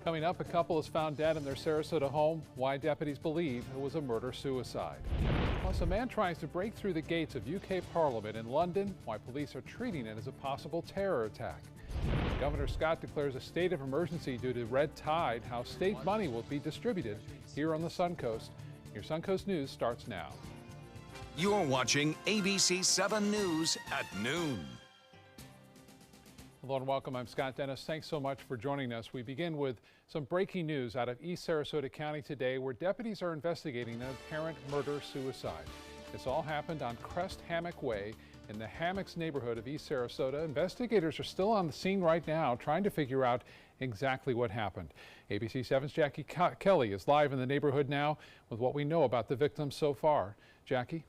Coming up, a couple is found dead in their Sarasota home. Why deputies believe it was a murder-suicide. Plus, a man tries to break through the gates of UK Parliament in London. Why police are treating it as a possible terror attack. Governor Scott declares a state of emergency due to red tide. How state money will be distributed here on the Suncoast. Your Suncoast News starts now. You're watching ABC 7 News at noon. Hello and welcome. I'm Scott Dennis. Thanks so much for joining us. We begin with some breaking news out of East Sarasota County today, where deputies are investigating an apparent murder-suicide. This all happened on Crest Hammock Way in the Hammocks neighborhood of East Sarasota. Investigators are still on the scene right now trying to figure out exactly what happened. ABC 7's Jackie Kelly is live in the neighborhood now with what we know about the victims so far. Jackie?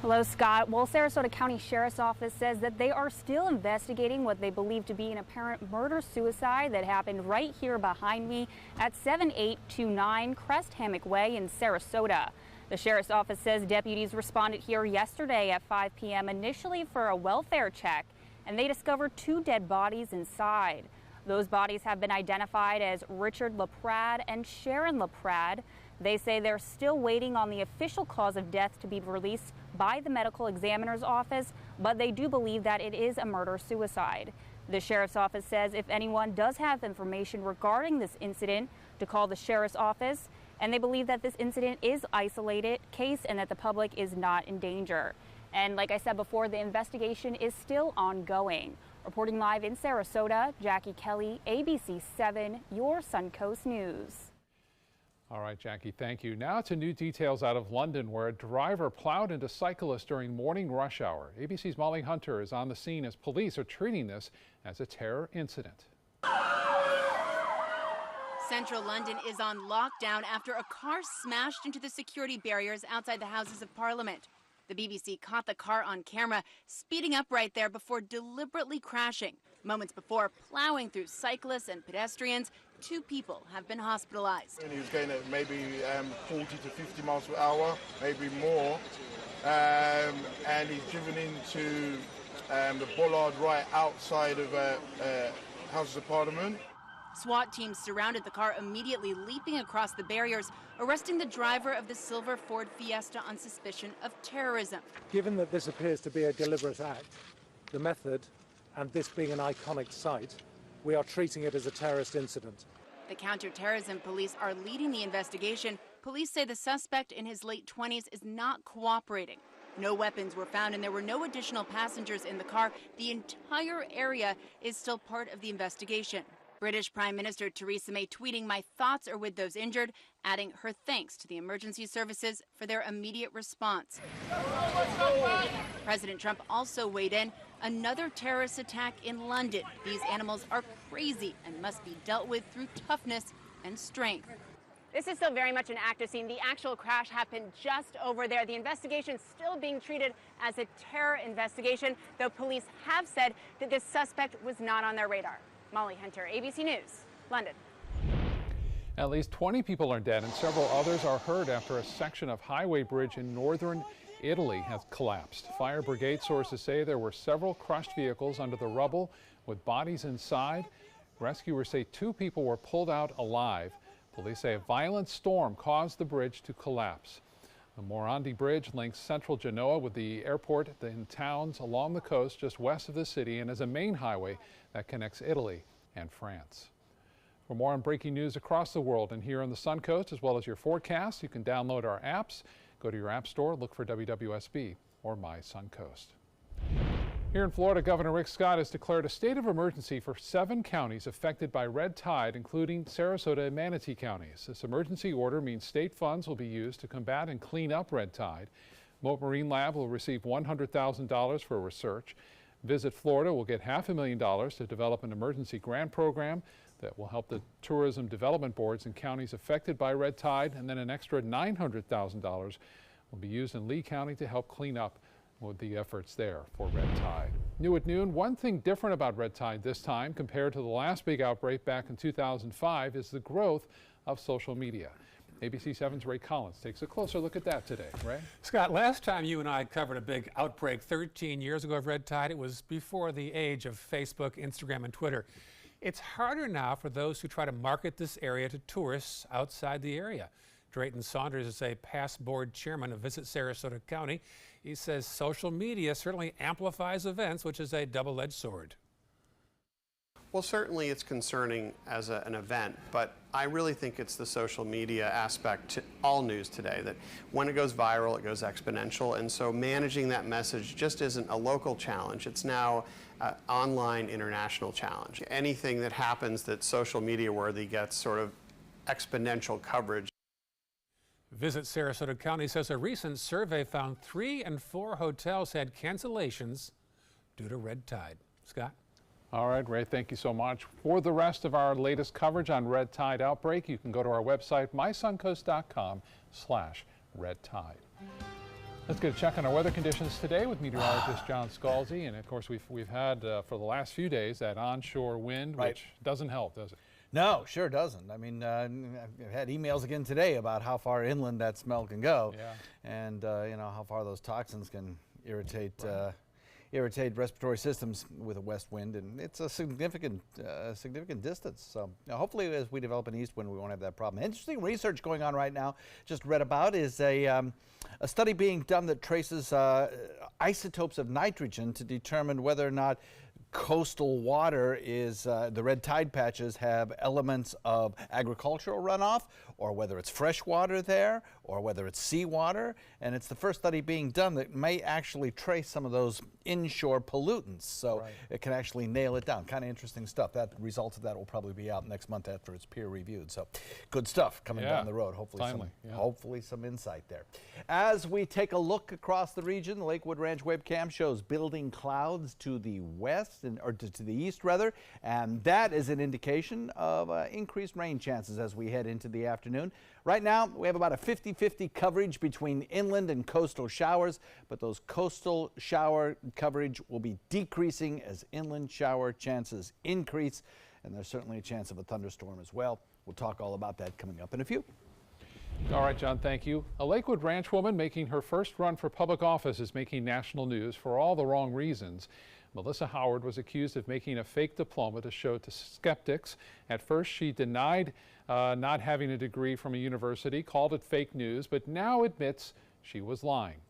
Hello, Scott. Well, Sarasota County Sheriff's Office says that they are still investigating what they believe to be an apparent murder-suicide that happened right here behind me at 7829 Crest Hammock Way in Sarasota. The Sheriff's Office says deputies responded here yesterday at 5 p.m. initially for a welfare check, and they discovered 2 dead bodies inside. Those bodies have been identified as Richard LaPrade and Sharon LaPrade. They say they're still waiting on the official cause of death to be released by the medical examiner's office, but they do believe that it is a murder-suicide. The Sheriff's Office says if anyone does have information regarding this incident, to call the Sheriff's Office, and they believe that this incident is an isolated case and that the public is not in danger. And like I said before, the investigation is still ongoing. Reporting live in Sarasota, Jackie Kelly, ABC 7, your Suncoast News. All right, Jackie, thank you. Now to new details out of London, where a driver plowed into cyclists during morning rush hour. ABC's Molly Hunter is on the scene as police are treating this as a terror incident. Central London is on lockdown after a car smashed into the security barriers outside the Houses of Parliament. The BBC caught the car on camera speeding up right there before deliberately crashing. Moments before plowing through cyclists and pedestrians, 2 people have been hospitalized. He was going at maybe 40 to 50 miles per hour, maybe more, and he's driven into the bollard right outside of Houses of Parliament. SWAT teams surrounded the car, immediately leaping across the barriers, arresting the driver of the silver Ford Fiesta on suspicion of terrorism. Given that this appears to be a deliberate act, the method, and this being an iconic site, we are treating it as a terrorist incident. The counter-terrorism police are leading the investigation. Police say the suspect in his late 20s is not cooperating. No weapons were found and there were no additional passengers in the car. The entire area is still part of the investigation. British Prime Minister Theresa May tweeting, "My thoughts are with those injured," adding her thanks to the emergency services for their immediate response. President Trump also weighed in. Another terrorist attack in London. These animals are crazy and must be dealt with through toughness and strength. This is still very much an active scene. The actual crash happened just over there. The investigation is still being treated as a terror investigation, though police have said that this suspect was not on their radar. Molly Hunter, ABC News, London. At least 20 people are dead and several others are hurt after a section of highway bridge in northern Italy has collapsed. Fire brigade sources say there were several crushed vehicles under the rubble with bodies inside. Rescuers say 2 people were pulled out alive. Police say a violent storm caused the bridge to collapse. The Morandi Bridge links central Genoa with the airport in towns along the coast just west of the city and is a main highway that connects Italy and France. For more on breaking news across the world and here on the Suncoast, as well as your forecast, you can download our apps. Go to your app store, look for WWSB or My Suncoast. Here in Florida, Governor Rick Scott has declared a state of emergency for 7 counties affected by red tide, including Sarasota and Manatee counties. This emergency order means state funds will be used to combat and clean up red tide. Mote Marine Lab will receive $100,000 for research. Visit Florida will get $500,000 to develop an emergency grant program that will help the tourism development boards in counties affected by red tide, and then an extra $900,000 will be used in Lee County to help clean up with the efforts there for red tide. New at noon, one thing different about red tide this time compared to the last big outbreak back in 2005 is the growth of social media. ABC 7's Ray Collins takes a closer look at that today. Ray? Scott, last time you and I covered a big outbreak 13 years ago of red tide, it was before the age of Facebook, Instagram, and Twitter. It's harder now for those who try to market this area to tourists outside the area. Drayton Saunders is a past board chairman of Visit Sarasota County. He says social media certainly amplifies events, which is a double-edged sword. Well, certainly it's concerning as an event, but I really think it's the social media aspect to all news today, that when it goes viral, it goes exponential. And so managing that message just isn't a local challenge. It's now an online international challenge. Anything that happens that's social media worthy gets sort of exponential coverage. Visit Sarasota County says a recent survey found 3 and 4 hotels had cancellations due to red tide. Scott? All right, Ray, thank you so much. For the rest of our latest coverage on red tide outbreak, you can go to our website, mysuncoast.com/red tide. Let's get a check on our weather conditions today with meteorologist John Scalzi. And of course, we've had for the last few days that onshore wind, which doesn't help, does it? No, sure doesn't. I mean, I've had emails again today about how far inland that smell can go, and you know how far those toxins can irritate respiratory systems with a west wind, and it's a significant distance. So hopefully, as we develop an east wind, we won't have that problem. Interesting research going on right now. Just read about is a study being done that traces isotopes of nitrogen to determine whether or not coastal water is the red tide patches have elements of agricultural runoff, or whether it's fresh water there, or whether it's seawater. And it's the first study being done that may actually trace some of those inshore pollutants, so it can actually nail it down. Kind of interesting stuff. That results of that will probably be out next month after it's peer reviewed. So good stuff coming down the road. Hopefully some insight there. As we take a look across the region, the Lakewood Ranch webcam shows building clouds to the west, or to the east rather, and that is an indication of increased rain chances as we head into the afternoon. Right now we have about a 50-50 coverage between inland and coastal showers, but those coastal shower coverage will be decreasing as inland shower chances increase, and there's certainly a chance of a thunderstorm as well. We'll talk all about that coming up in a few. All right, John, thank you. A Lakewood ranch woman making her first run for public office is making national news for all the wrong reasons. Melissa Howard was accused of making a fake diploma to show to skeptics. At first, she denied not having a degree from a university, called it fake news, but now admits she was lying.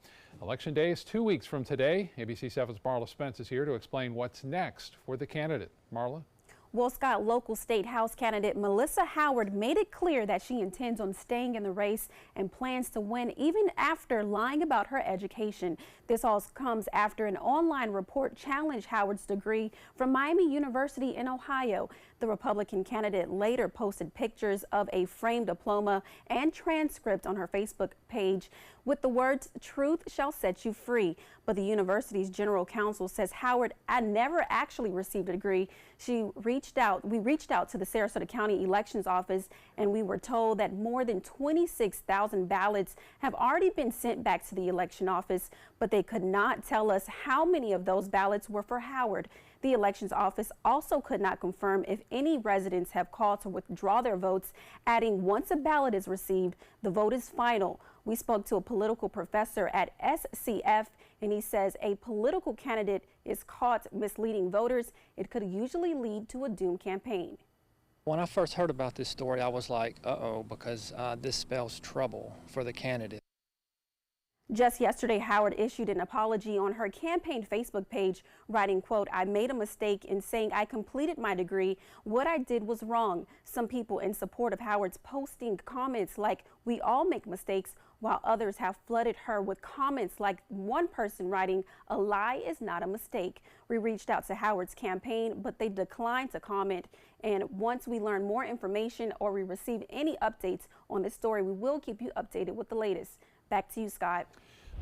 Election Day is 2 weeks from today. ABC 7's Marla Spence is here to explain what's next for the candidate. Marla? Well, Scott, local state house candidate Melissa Howard made it clear that she intends on staying in the race and plans to win even after lying about her education. This all comes after an online report challenged Howard's degree from Miami University in Ohio. The Republican candidate later posted pictures of a framed diploma and transcript on her Facebook page with the words, "Truth shall set you free." But the university's general counsel says Howard never actually received a degree. We reached out to the Sarasota County Elections Office, and we were told that more than 26,000 ballots have already been sent back to the election office, but they could not tell us how many of those ballots were for Howard. The elections office also could not confirm if any residents have called to withdraw their votes, adding once a ballot is received, the vote is final. We spoke to a political professor at SCF, and he says a political candidate is caught misleading voters. It could usually lead to a doomed campaign. When I first heard about this story, I was like, uh-oh, because this spells trouble for the candidate. Just yesterday, Howard issued an apology on her campaign Facebook page, writing, quote, "I made a mistake in saying I completed my degree. What I did was wrong." Some people in support of Howard's posting comments like, "We all make mistakes," while others have flooded her with comments like one person writing, "A lie is not a mistake." We reached out to Howard's campaign, but they declined to comment. And once we learn more information or we receive any updates on this story, we will keep you updated with the latest. Back to you, Scott.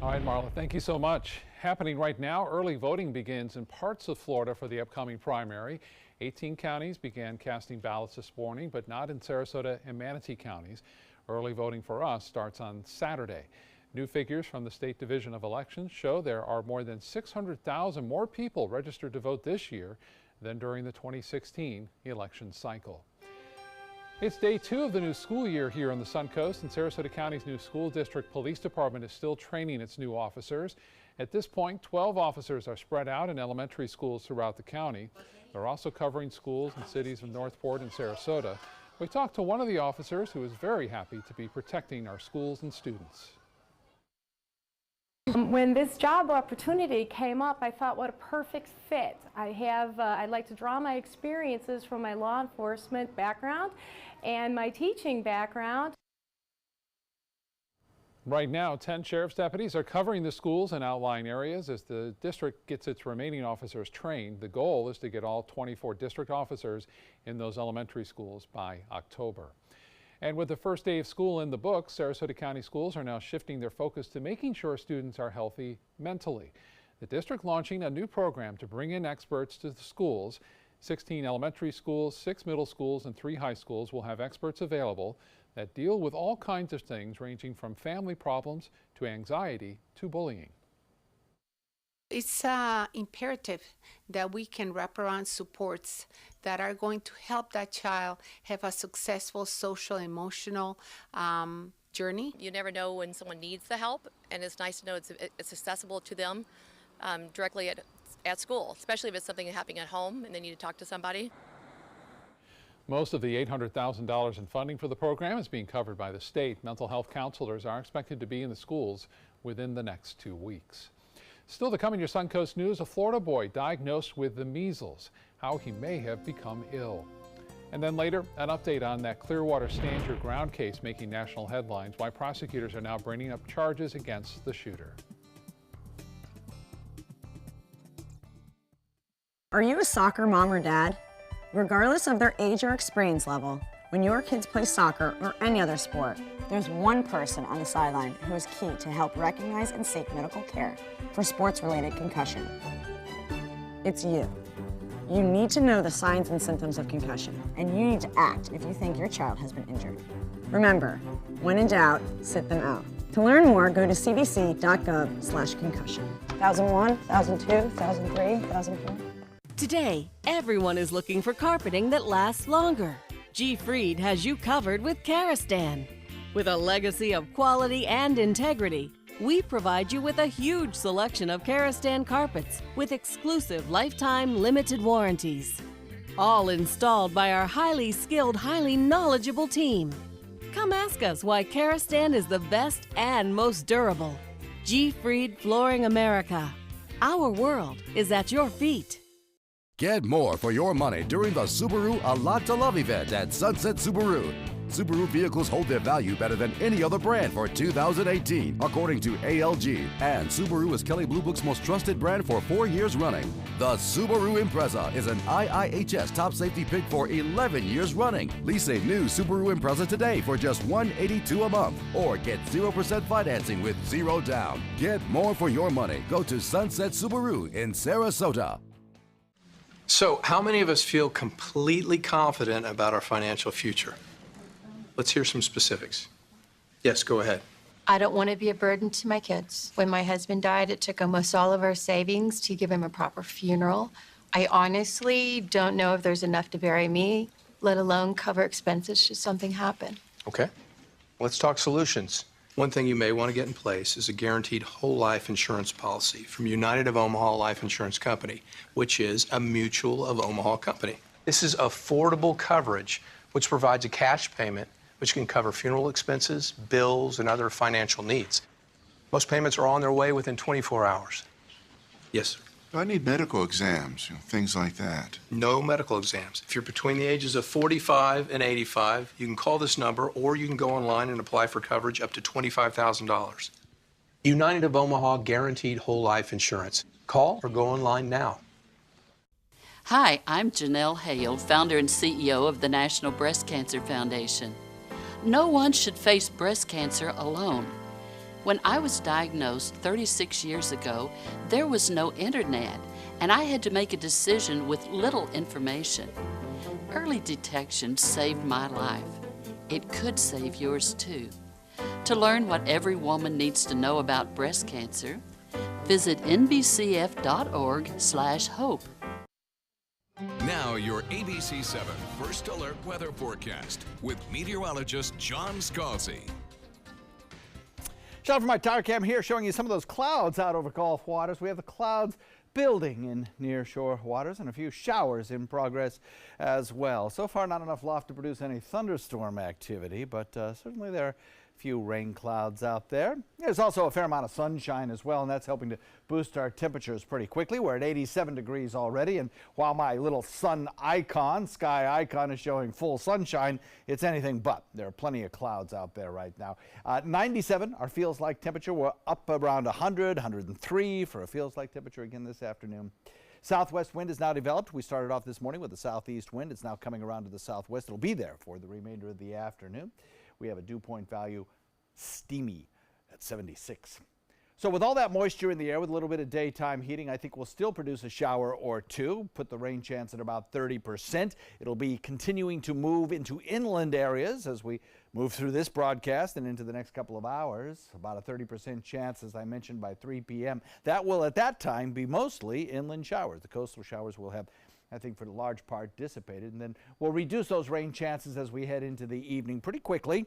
All right, Marla, thank you so much. Happening right now, early voting begins in parts of Florida for the upcoming primary. 18 counties began casting ballots this morning, but not in Sarasota and Manatee counties. Early voting for us starts on Saturday. New figures from the State Division of Elections show there are more than 600,000 more people registered to vote this year than during the 2016 election cycle. It's day 2 of the new school year here on the Suncoast, and Sarasota County's new school district police department is still training its new officers. At this point, 12 officers are spread out in elementary schools throughout the county. They're also covering schools in cities of Northport and Sarasota. We talked to one of the officers who is very happy to be protecting our schools and students. When this job opportunity came up, I thought, what a perfect fit. I'd like to draw my experiences from my law enforcement background and my teaching background. Right now, 10 sheriff's deputies are covering the schools and outlying areas as the district gets its remaining officers trained. The goal is to get all 24 district officers in those elementary schools by October. And with the first day of school in the books, Sarasota County schools are now shifting their focus to making sure students are healthy mentally. The district launching a new program to bring in experts to the schools. 16 elementary schools, 6 middle schools, and 3 high schools will have experts available that deal with all kinds of things ranging from family problems to anxiety to bullying. It's imperative that we can wrap around supports that are going to help that child have a successful social, emotional journey. You never know when someone needs the help, and it's nice to know it's accessible to them directly at school, especially if it's something happening at home and they need to talk to somebody. Most of the $800,000 in funding for the program is being covered by the state. Mental health counselors are expected to be in the schools within the next 2 weeks. Still to come in your Suncoast News, a Florida boy diagnosed with the measles, how he may have become ill. And then later, an update on that Clearwater Stand Your Ground case making national headlines, why prosecutors are now bringing up charges against the shooter. Are you a soccer mom or dad? Regardless of their age or experience level, when your kids play soccer or any other sport, there's one person on the sideline who is key to help recognize and seek medical care for sports-related concussion. It's you. You need to know the signs and symptoms of concussion, and you need to act if you think your child has been injured. Remember, when in doubt, sit them out. To learn more, go to cdc.gov/concussion. 1001, 1002, 1003, 1004. Today, everyone is looking for carpeting that lasts longer. G. Fried has you covered with Karastan. With a legacy of quality and integrity, we provide you with a huge selection of Karastan carpets with exclusive lifetime limited warranties. All installed by our highly skilled, highly knowledgeable team. Come ask us why Karastan is the best and most durable. G. Fried Flooring America. Our world is at your feet. Get more for your money during the Subaru A Lot to Love event at Sunset Subaru. Subaru vehicles hold their value better than any other brand for 2018, according to ALG. And Subaru is Kelley Blue Book's most trusted brand for 4 years running. The Subaru Impreza is an IIHS top safety pick for 11 years running. Lease a new Subaru Impreza today for just $182 a month, or get 0% financing with 0 down. Get more for your money. Go to Sunset Subaru in Sarasota. So, how many of us feel completely confident about our financial future? Let's hear some specifics. Yes, go ahead. I don't want to be a burden to my kids. When my husband died, it took almost all of our savings to give him a proper funeral. I honestly don't know if there's enough to bury me, let alone cover expenses should something happen. Okay. Let's talk solutions. One thing you may want to get in place is a guaranteed whole life insurance policy from United of Omaha Life Insurance Company, which is a Mutual of Omaha company. This is affordable coverage, which provides a cash payment which can cover funeral expenses, bills, and other financial needs. Most payments are on their way within 24 hours. Yes, sir. Do I need medical exams, things like that? No medical exams. If you're between the ages of 45 and 85, you can call this number, or you can go online and apply for coverage up to $25,000. United of Omaha Guaranteed Whole Life Insurance. Call or go online now. Hi, I'm Janelle Hale, founder and CEO of the National Breast Cancer Foundation. No one should face breast cancer alone. When I was diagnosed 36 years ago, there was no internet, and I had to make a decision with little information. Early detection saved my life. It could save yours too. To learn what every woman needs to know about breast cancer, visit nbcf.org/hope. Now your ABC 7 First Alert weather forecast with meteorologist John Scalzi. Shot from my tower cam here showing you some of those clouds out over Gulf waters. We have the clouds building in nearshore waters and a few showers in progress as well. So far not enough loft to produce any thunderstorm activity, but certainly there are few rain clouds out there. There's also a fair amount of sunshine as well, and that's helping to boost our temperatures pretty quickly. We're at 87 degrees already, and while my little sun icon, sky icon, is showing full sunshine, it's anything but. There are plenty of clouds out there right now. 97, our feels like temperature. We're up around 100, 103 for a feels like temperature again this afternoon. Southwest wind is now developed. We started off this morning with a southeast wind. It's now coming around to the southwest. It'll be there for the remainder of the afternoon. We have a dew point value steamy at 76. So with all that moisture in the air with a little bit of daytime heating, I think we'll still produce a shower or two, put the rain chance at about 30%. It'll be continuing to move into inland areas as we move through this broadcast and into the next couple of hours. About a 30% chance, as I mentioned, by 3 p.m. That will at that time be mostly inland showers. The coastal showers will have, I think, for the large part dissipated, and then we'll reduce those rain chances as we head into the evening pretty quickly.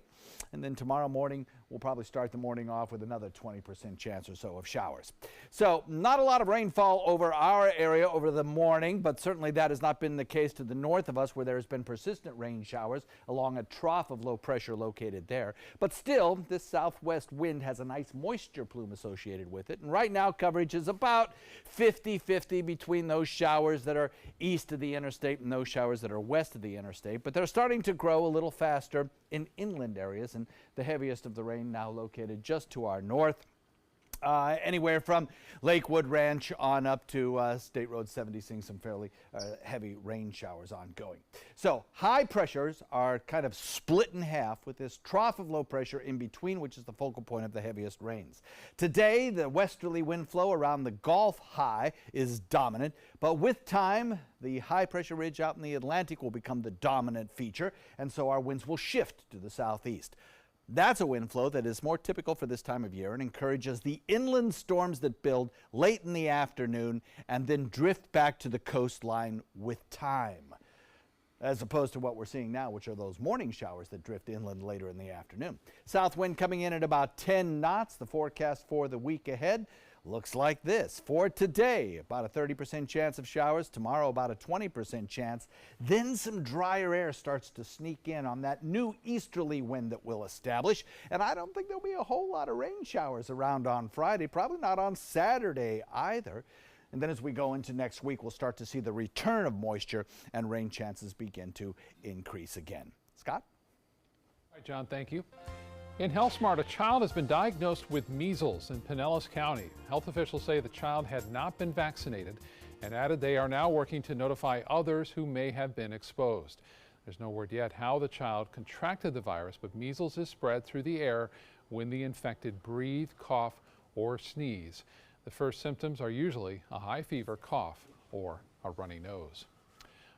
And then tomorrow morning, we'll probably start the morning off with another 20% chance or so of showers. So not a lot of rainfall over our area over the morning, but certainly that has not been the case to the north of us, where there's been persistent rain showers along a trough of low pressure located there. But still, this southwest wind has a nice moisture plume associated with it. And right now, coverage is about 50-50 between those showers that are east of the interstate and those showers that are west of the interstate. But they're starting to grow a little faster in inland areas, and the heaviest of the rain now located just to our north. Anywhere from Lakewood Ranch on up to State Road 70, seeing some fairly heavy rain showers ongoing. So high pressures are kind of split in half with this trough of low pressure in between, which is the focal point of the heaviest rains. Today, the westerly wind flow around the Gulf High is dominant, but with time, the high pressure ridge out in the Atlantic will become the dominant feature, and so our winds will shift to the southeast. That's a wind flow that is more typical for this time of year and encourages the inland storms that build late in the afternoon and then drift back to the coastline with time, as opposed to what we're seeing now, which are those morning showers that drift inland later in the afternoon. South wind coming in at about 10 knots. The forecast for the week ahead looks like this. For today, about a 30% chance of showers. Tomorrow, about a 20% chance. Then some drier air starts to sneak in on that new easterly wind that will establish. And I don't think there'll be a whole lot of rain showers around on Friday, probably not on Saturday either. And then as we go into next week, we'll start to see the return of moisture and rain chances begin to increase again. Scott? All right, John, thank you. In HealthSmart, a child has been diagnosed with measles in Pinellas County. Health officials say the child had not been vaccinated and added they are now working to notify others who may have been exposed. There's no word yet how the child contracted the virus, but measles is spread through the air when the infected breathe, cough, or sneeze. The first symptoms are usually a high fever, cough, or a runny nose.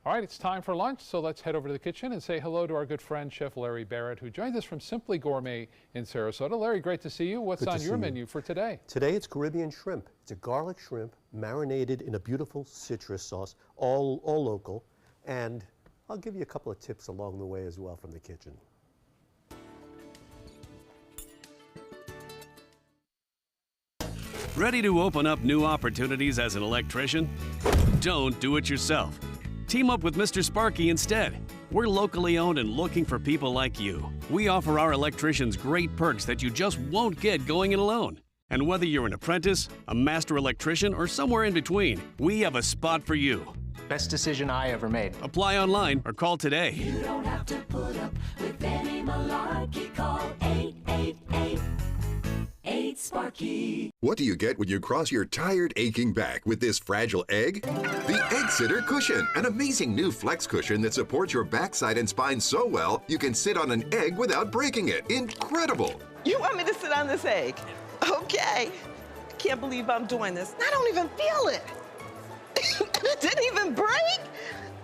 All right, it's time for lunch, so let's head over to the kitchen and say hello to our good friend, Chef Larry Barrett, who joins us from Simply Gourmet in Sarasota. Larry, great to see you. What's on your menu for today? Today it's Caribbean shrimp. It's a garlic shrimp marinated in a beautiful citrus sauce, all local. And I'll give you a couple of tips along the way as well from the kitchen. Ready to open up new opportunities as an electrician? Don't do it yourself. Team up with Mr. Sparky instead. We're locally owned and looking for people like you. We offer our electricians great perks that you just won't get going it alone. And whether you're an apprentice, a master electrician, or somewhere in between, we have a spot for you. Best decision I ever made. Apply online or call today. You don't have to put up with any malarkey. Call 888-8-Sparky. What do you get when you cross your tired, aching back with this fragile egg? The Egg Sitter Cushion, an amazing new flex cushion that supports your backside and spine so well you can sit on an egg without breaking it. Incredible! You want me to sit on this egg? Okay. Can't believe I'm doing this. I don't even feel it. It didn't even break?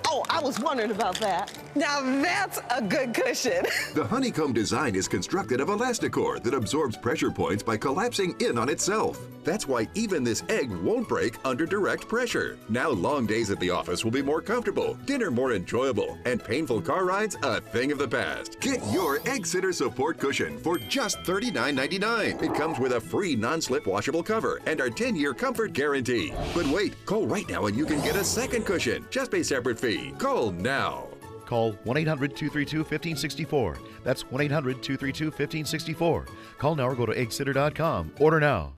Oh, I was wondering about that. Now that's a good cushion. The honeycomb design is constructed of Elasticor that absorbs pressure points by collapsing in on itself. That's why even this egg won't break under direct pressure. Now long days at the office will be more comfortable, dinner more enjoyable, and painful car rides a thing of the past. Get your Egg Sitter Support Cushion for just $39.99. It comes with a free non-slip washable cover and our 10-year comfort guarantee. But wait, call right now and you can get a second cushion. Just pay separate fee. Call now. Call 1-800-232-1564. That's 1-800-232-1564. Call now or go to eggsitter.com. Order now.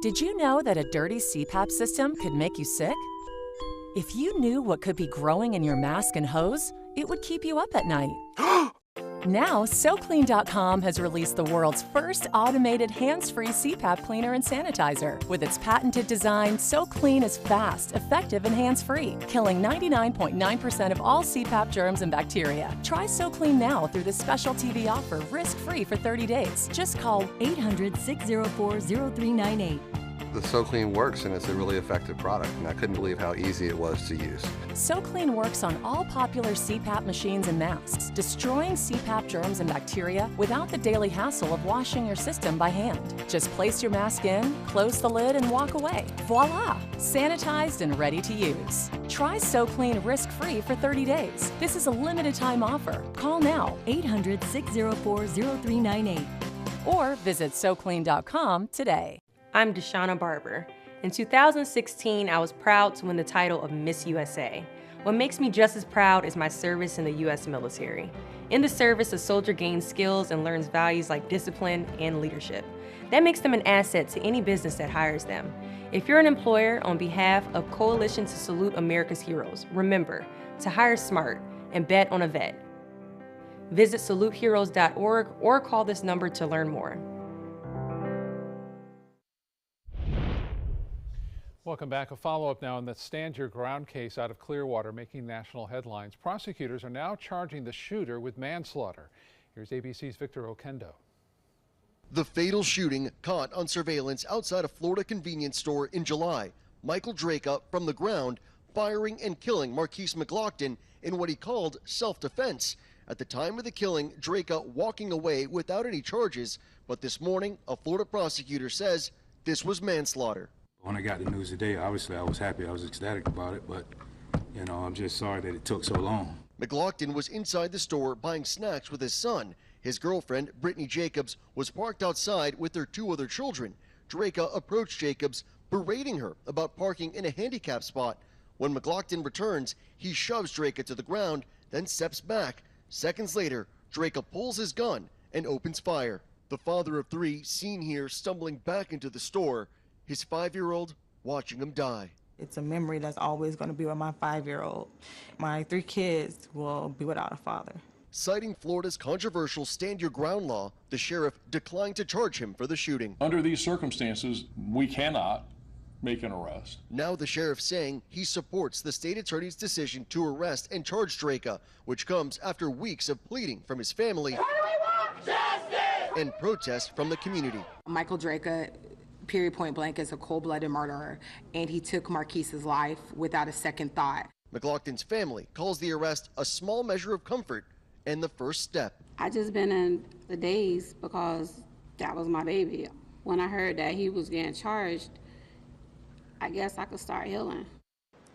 Did you know that a dirty CPAP system could make you sick? If you knew what could be growing in your mask and hose, it would keep you up at night. Now, SoClean.com has released the world's first automated hands-free CPAP cleaner and sanitizer. With its patented design, SoClean is fast, effective, and hands-free, killing 99.9% of all CPAP germs and bacteria. Try SoClean now through this special TV offer, risk-free for 30 days. Just call 800-604-0398. The SoClean works, and it's a really effective product, and I couldn't believe how easy it was to use. SoClean works on all popular CPAP machines and masks, destroying CPAP germs and bacteria without the daily hassle of washing your system by hand. Just place your mask in, close the lid, and walk away. Voila! Sanitized and ready to use. Try SoClean risk-free for 30 days. This is a limited-time offer. Call now, 800-604-0398. Or visit SoClean.com today. I'm Deshauna Barber. In 2016, I was proud to win the title of Miss USA. What makes me just as proud is my service in the U.S. military. In the service, a soldier gains skills and learns values like discipline and leadership. That makes them an asset to any business that hires them. If you're an employer, on behalf of Coalition to Salute America's Heroes, remember to hire smart and bet on a vet. Visit saluteheroes.org or call this number to learn more. Welcome back. A follow-up now in the Stand Your Ground case out of Clearwater making national headlines. Prosecutors are now charging the shooter with manslaughter. Here's ABC's Victor Oquendo. The fatal shooting caught on surveillance outside a Florida convenience store in July. Michael Draka from the ground firing and killing Marquise McLaughlin in what he called self-defense. At the time of the killing, Draka walking away without any charges, but this morning a Florida prosecutor says this was manslaughter. When I got the news today, obviously I was happy, I was ecstatic about it, but, you know, I'm just sorry that it took so long. McLaughlin was inside the store buying snacks with his son. His girlfriend, Brittany Jacobs, was parked outside with their two other children. Draka approached Jacobs, berating her about parking in a handicap spot. When McLaughlin returns, he shoves Draka to the ground, then steps back. Seconds later, Draka pulls his gun and opens fire. The father of three seen here stumbling back into the store, his 5-year-old watching him die. It's a memory that's always going to be with my 5-year-old. My 3 kids will be without a father. Citing Florida's controversial Stand Your Ground law, the sheriff declined to charge him for the shooting. Under these circumstances, we cannot make an arrest. Now the sheriff saying he supports the state attorney's decision to arrest and charge Draka, which comes after weeks of pleading from his family and protest from the community. Michael Draka, period point blank, is a cold-blooded murderer, and he took Marquise's life without a second thought. McLaughlin's family calls the arrest a small measure of comfort and the first step. I just been in a daze because that was my baby. When I heard that he was getting charged, I guess I could start healing.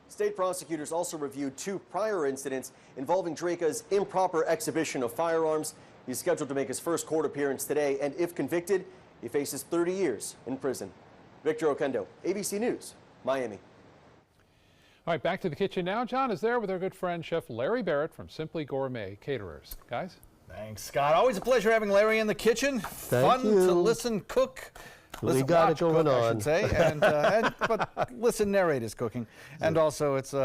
State prosecutors also reviewed 2 prior incidents involving Draka's improper exhibition of firearms. He's scheduled to make his first court appearance today, and if convicted, he faces 30 years in prison. Victor Oquendo, ABC News, Miami. All right, back to the kitchen now. John is there with our good friend, Chef Larry Barrett from Simply Gourmet Caterers. Guys? Thanks, Scott. Always a pleasure having Larry in the kitchen. Fun to listen, cook. We got it going on. I should say. But listen, narrate his cooking. And also, it's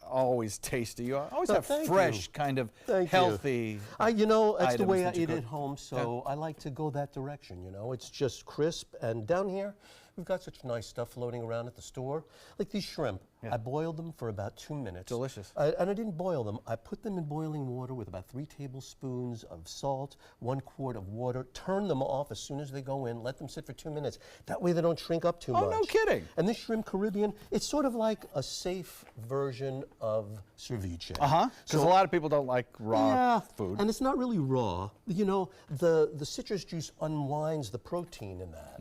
always tasty. You always have fresh, kind of healthy you know, that's the way I items that you eat cook. at home, so I like to go that direction, you know. It's just crisp, and down here, We've got such nice stuff floating around at the store. Like these shrimp. I boiled them for about 2 minutes. Delicious. And I didn't boil them. I put them in boiling water with about 3 tablespoons of salt, 1 quart of water. Turn them off as soon as they go in. Let them sit for 2 minutes. That way they don't shrink up too much. Oh, no kidding. And this shrimp Caribbean, it's sort of like a safe version of ceviche. Because a lot of people don't like raw food. And it's not really raw. You know, the citrus juice unwinds the protein in that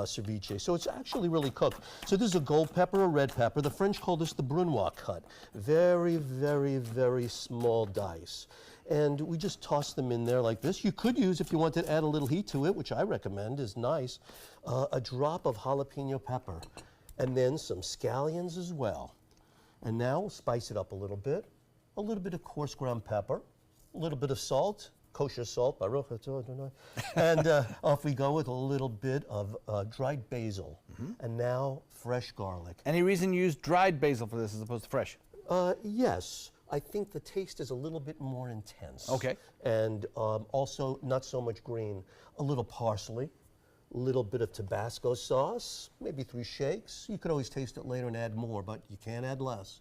ceviche. So it's actually really cooked. So this is a gold pepper, a red pepper. The French call this the Brunoise cut. Very, very, very small dice. And we just toss them in there like this. You could use, if you wanted to add a little heat to it, which I recommend is nice, a drop of jalapeno pepper. And then some scallions as well. And now we'll spice it up a little bit. A little bit of coarse ground pepper, a little bit of salt, kosher salt, and off we go with a little bit of dried basil, and now fresh garlic. Any reason you use dried basil for this as opposed to fresh? Yes. I think the taste is a little bit more intense. Okay. And also not so much green. A little parsley, a little bit of Tabasco sauce, maybe 3 shakes. You could always taste it later and add more, but you can't add less.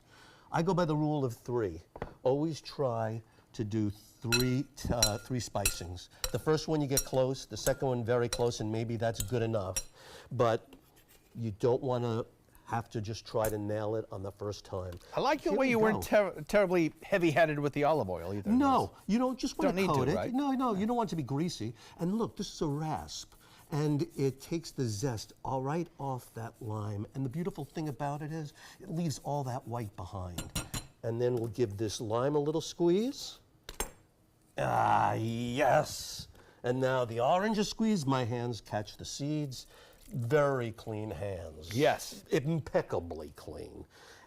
I go by the rule of 3. Always try to do three spicings. The first one you get close, the second one very close, and maybe that's good enough. But you don't want to have to just try to nail it on the first time. I like the way you weren't terribly heavy-handed with the olive oil either. No, you don't just want to coat it. Right? No, you don't want it to be greasy. And look, this is a rasp. And it takes the zest all right off that lime. And the beautiful thing about it is it leaves all that white behind. And then we'll give this lime a little squeeze. Ah, yes. And now the orange is squeezed. My hands catch the seeds. Very clean hands. Yes. Impeccably clean.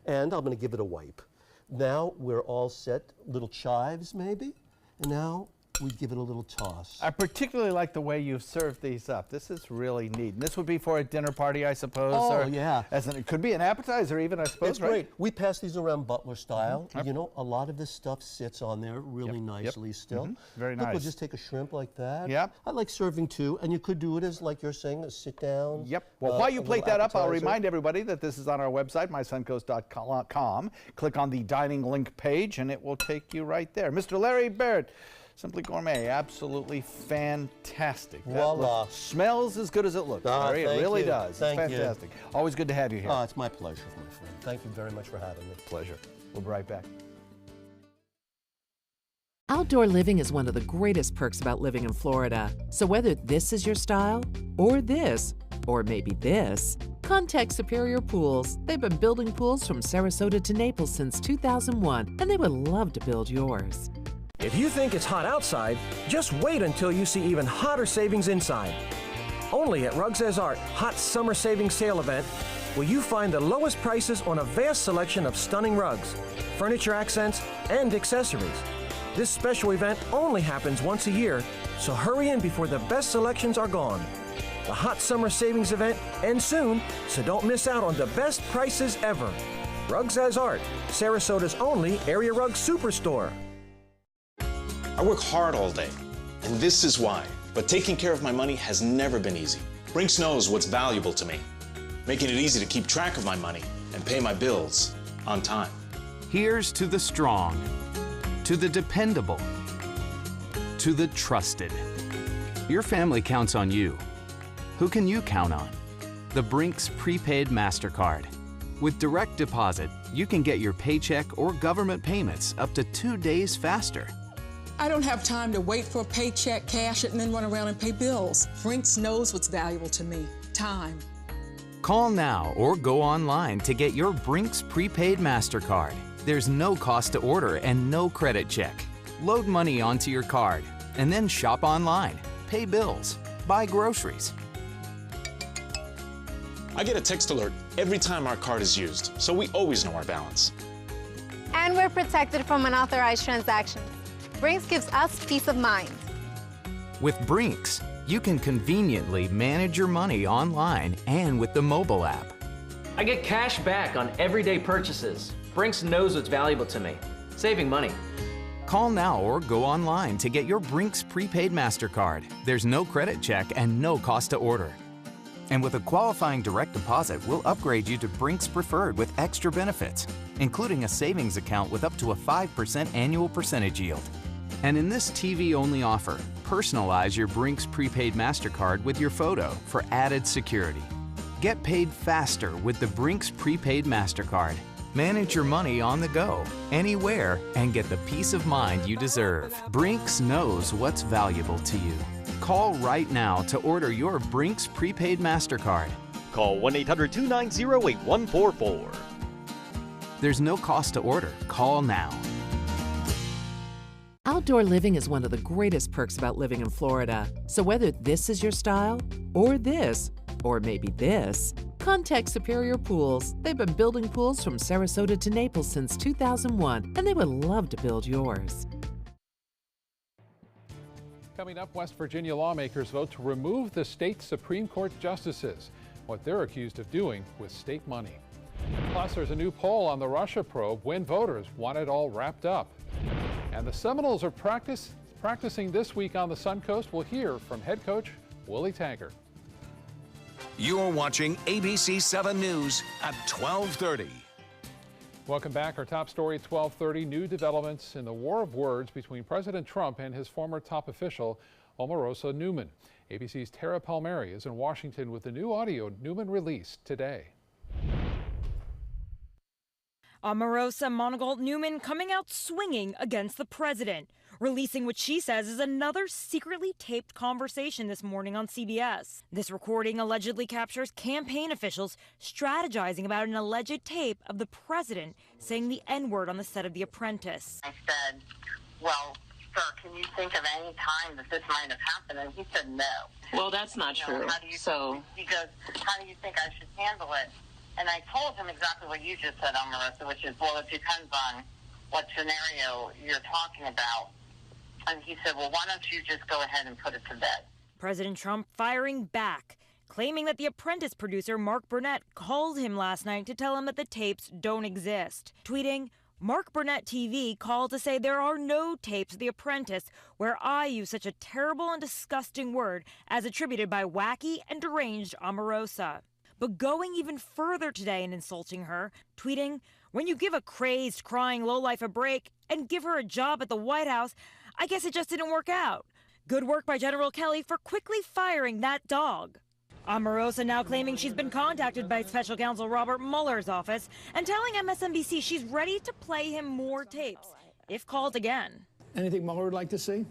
And I'm going to give it a wipe. Now we're all set. Little chives maybe. And now we give it a little toss. I particularly like the way you've served these up. This is really neat. And this would be for a dinner party, I suppose. Oh, or yeah. It could be an appetizer even, I suppose, It's right? great. We pass these around butler style. Yep. You know, a lot of this stuff sits on there really nicely still. Very Look, nice. we'll just take a shrimp like that. Yep. I like serving too, and you could do it as, like you're saying, a sit down. Yep. Well, while you a plate little that up, I'll appetizer. remind everybody that this is on our website, mysoncoast.com. Click on the dining link page, and it will take you right there. Mr. Larry Barrett, Simply Gourmet, absolutely fantastic. That Voila. Smells as good as it looks, Larry. It thank really you. does. Thank it's you. fantastic. Always good to have you here. Oh, it's my pleasure, my friend. Thank you very much for having me. Pleasure. We'll be right back. Outdoor living is one of the greatest perks about living in Florida. So whether this is your style, or this, or maybe this, contact Superior Pools. They've been building pools from Sarasota to Naples since 2001, and they would love to build yours. If you think it's hot outside, just wait until you see even hotter savings inside. Only at Rugs As Art Hot Summer Savings Sale event will you find the lowest prices on a vast selection of stunning rugs, furniture accents, and accessories. This special event only happens once a year, so hurry in before the best selections are gone. The Hot Summer Savings event ends soon, so don't miss out on the best prices ever. Rugs As Art, Sarasota's only area rug superstore. I work hard all day, and this is why. But taking care of my money has never been easy. Brinks knows what's valuable to me, making it easy to keep track of my money and pay my bills on time. Here's to the strong, to the dependable, to the trusted. Your family counts on you. Who can you count on? The Brinks Prepaid MasterCard. With direct deposit, you can get your paycheck or government payments up to 2 days faster. I don't have time to wait for a paycheck, cash it, and then run around and pay bills. Brinks knows what's valuable to me, time. Call now or go online to get your Brinks Prepaid MasterCard. There's no cost to order and no credit check. Load money onto your card and then shop online, pay bills, buy groceries. I get a text alert every time our card is used, so we always know our balance. And we're protected from unauthorized transactions. Brinks gives us peace of mind. With Brinks, you can conveniently manage your money online and with the mobile app. I get cash back on everyday purchases. Brinks knows what's valuable to me, saving money. Call now or go online to get your Brinks Prepaid MasterCard. There's no credit check and no cost to order. And with a qualifying direct deposit, we'll upgrade you to Brinks Preferred with extra benefits, including a savings account with up to a 5% annual percentage yield. And in this TV-only offer, personalize your Brinks prepaid MasterCard with your photo for added security. Get paid faster with the Brinks prepaid MasterCard. Manage your money on the go, anywhere, and get the peace of mind you deserve. Brinks knows what's valuable to you. Call right now to order your Brinks prepaid MasterCard. Call 1-800-290-8144. There's no cost to order. Call now. Outdoor living is one of the greatest perks about living in Florida. So whether this is your style, or this, or maybe this, contact Superior Pools. They've been building pools from Sarasota to Naples since 2001, and they would love to build yours. Coming up, West Virginia lawmakers vote to remove the state Supreme Court justices, what they're accused of doing with state money. Plus, there's a new poll on the Russia probe when voters want it all wrapped up. And the Seminoles are practicing this week on the Sun Coast. We'll hear from head coach Willie Taggart. You're watching ABC 7 News at 12:30. Welcome back. Our top story at 12:30. New developments in the war of words between President Trump and his former top official, Omarosa Newman. ABC's Tara Palmieri is in Washington with the new audio Newman released today. Omarosa Monagold Newman coming out swinging against the president, releasing what she says is another secretly taped conversation this morning on CBS. This recording allegedly captures campaign officials strategizing about an alleged tape of the president saying the N-word on the set of The Apprentice. I said, well, sir, can you think of any time that this might have happened? And he said no. Well, that's not true. He goes, how do you think I should handle it? And I told him exactly what you just said, Omarosa, which is, well, it depends on what scenario you're talking about. And he said, well, why don't you just go ahead and put it to bed? President Trump firing back, claiming that The Apprentice producer Mark Burnett called him last night to tell him that the tapes don't exist. Tweeting, Mark Burnett TV called to say there are no tapes of The Apprentice where I use such a terrible and disgusting word as attributed by wacky and deranged Omarosa. But going even further today and insulting her, tweeting, when you give a crazed, crying lowlife a break and give her a job at the White House, I guess it just didn't work out. Good work by General Kelly for quickly firing that dog. Omarosa now claiming she's been contacted by Special Counsel Robert Mueller's office and telling MSNBC she's ready to play him more tapes, if called again. Anything Mueller would like to see?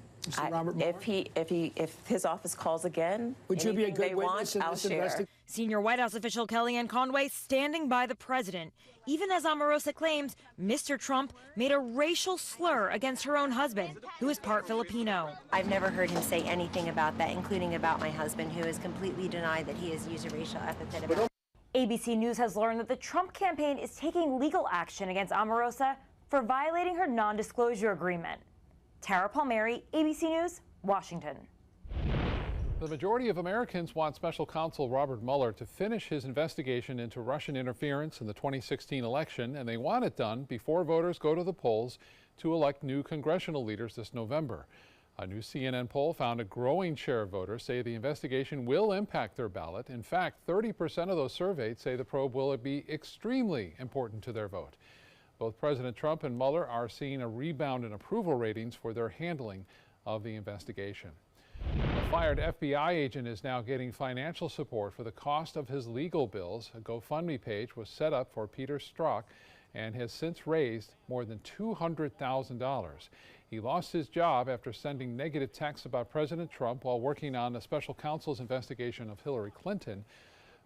Robert Mueller? If his office calls again, would you be a good witness in this investigation? Senior White House official Kellyanne Conway standing by the president, even as Omarosa claims Mr. Trump made a racial slur against her own husband, who is part Filipino. I've never heard him say anything about that, including about my husband, who has completely denied that he has used a racial epithet about it. ABC News has learned that the Trump campaign is taking legal action against Omarosa for violating her non-disclosure agreement. Tara Palmieri, ABC News, Washington. The majority of Americans want Special Counsel Robert Mueller to finish his investigation into Russian interference in the 2016 election, and they want it done before voters go to the polls to elect new congressional leaders this November. A new CNN poll found a growing share of voters say the investigation will impact their ballot. In fact, 30% of those surveyed say the probe will be extremely important to their vote. Both President Trump and Mueller are seeing a rebound in approval ratings for their handling of the investigation. A fired FBI agent is now getting financial support for the cost of his legal bills. A GoFundMe page was set up for Peter Strzok and has since raised more than $200,000. He lost his job after sending negative texts about President Trump while working on the special counsel's investigation of Hillary Clinton.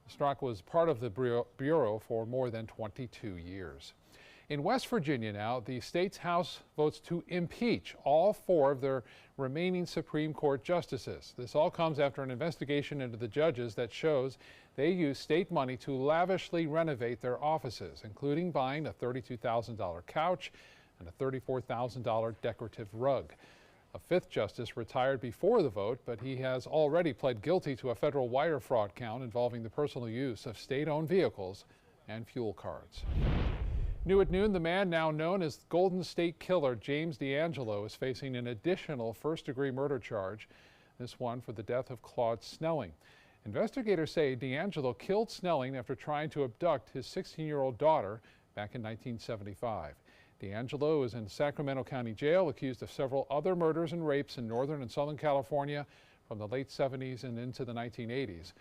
Strzok was part of the Bureau for more than 22 years. In West Virginia now, the state's House votes to impeach all 4 of their remaining Supreme Court justices. This all comes after an investigation into the judges that shows they used state money to lavishly renovate their offices, including buying a $32,000 couch and a $34,000 decorative rug. A 5th justice retired before the vote, but he has already pled guilty to a federal wire fraud count involving the personal use of state-owned vehicles and fuel cards. New at noon, the man now known as Golden State Killer James DeAngelo is facing an additional first-degree murder charge, this one for the death of Claude Snelling. Investigators say D'Angelo killed Snelling after trying to abduct his 16-year-old daughter back in 1975. D'Angelo is in Sacramento County Jail, accused of several other murders and rapes in northern and southern California from the late 70s and into the 1980s.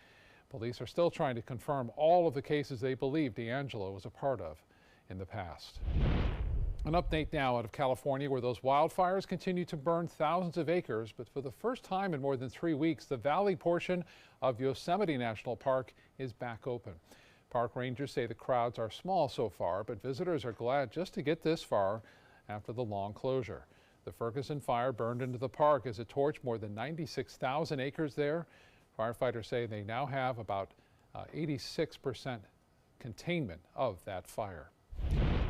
Police are still trying to confirm all of the cases they believe D'Angelo was a part of in the past. An update now out of California, where those wildfires continue to burn thousands of acres, but for the first time in more than 3 weeks, the valley portion of Yosemite National Park is back open. Park rangers say the crowds are small so far, but visitors are glad just to get this far after the long closure. The Ferguson fire burned into the park as it torched more than 96,000 acres there. Firefighters say they now have about 86% containment of that fire.